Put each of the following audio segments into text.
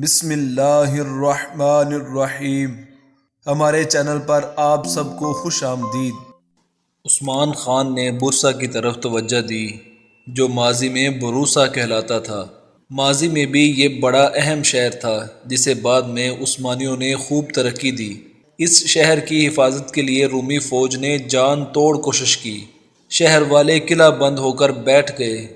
بسم اللہ الرحمن الرحیم۔ ہمارے چینل پر آپ سب کو خوش آمدید۔ عثمان خان نے بورسا کی طرف توجہ دی جو ماضی میں بروسا کہلاتا تھا۔ ماضی میں بھی یہ بڑا اہم شہر تھا جسے بعد میں عثمانیوں نے خوب ترقی دی۔ اس شہر کی حفاظت کے لیے رومی فوج نے جان توڑ کوشش کی۔ شہر والے قلعہ بند ہو کر بیٹھ گئے۔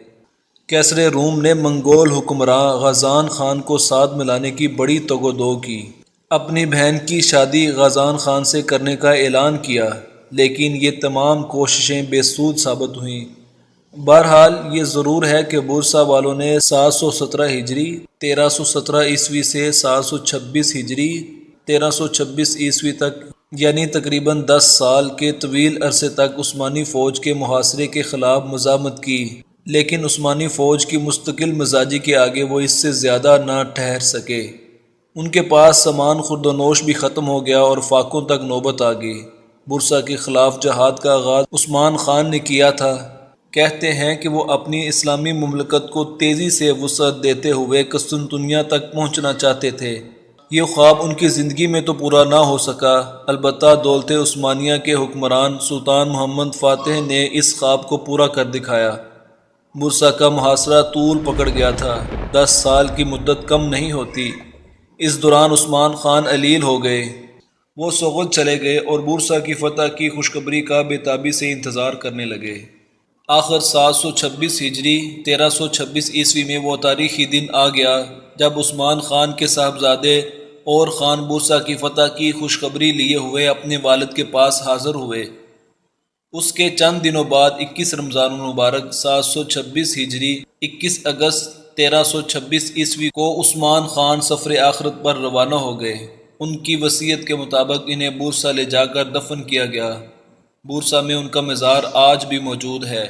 کیسر روم نے منگول حکمراں غازان خان کو ساتھ ملانے کی بڑی تگ و دو کی۔ اپنی بہن کی شادی غازان خان سے کرنے کا اعلان کیا لیکن یہ تمام کوششیں بے سود ثابت ہوئیں۔ بہرحال یہ ضرور ہے کہ بورسا والوں نے 717 ہجری 1317 عیسوی سے 726 ہجری 1326 عیسوی تک یعنی تقریباً 10 سال کے طویل عرصے تک عثمانی فوج کے محاصرے کے خلاف مزاحمت کی، لیکن عثمانی فوج کی مستقل مزاجی کے آگے وہ اس سے زیادہ نہ ٹھہر سکے۔ ان کے پاس سامان خورد و نوش بھی ختم ہو گیا اور فاقوں تک نوبت آ گئی۔ بورسا کے خلاف جہاد کا آغاز عثمان خان نے کیا تھا۔ کہتے ہیں کہ وہ اپنی اسلامی مملکت کو تیزی سے وسعت دیتے ہوئے قسطنطنیہ تک پہنچنا چاہتے تھے۔ یہ خواب ان کی زندگی میں تو پورا نہ ہو سکا، البتہ دولت عثمانیہ کے حکمران سلطان محمد فاتح نے اس خواب کو پورا کر دکھایا۔ بورسا کا محاصرہ طول پکڑ گیا تھا۔ 10 سال کی مدت کم نہیں ہوتی۔ اس دوران عثمان خان علیل ہو گئے۔ وہ سوغد چلے گئے اور بورسا کی فتح کی خوشخبری کا بے تابی سے انتظار کرنے لگے۔ آخر 726 ہجری 1326 عیسوی میں وہ تاریخی دن آ گیا جب عثمان خان کے صاحبزادے اور خان بورسا کی فتح کی خوشخبری لیے ہوئے اپنے والد کے پاس حاضر ہوئے۔ اس کے چند دنوں بعد 21 رمضان المبارک 726 ہجری 21 اگست 1326 عیسوی کو عثمان خان سفر آخرت پر روانہ ہو گئے۔ ان کی وصیت کے مطابق انہیں بورسا لے جا کر دفن کیا گیا۔ بورسا میں ان کا مزار آج بھی موجود ہے۔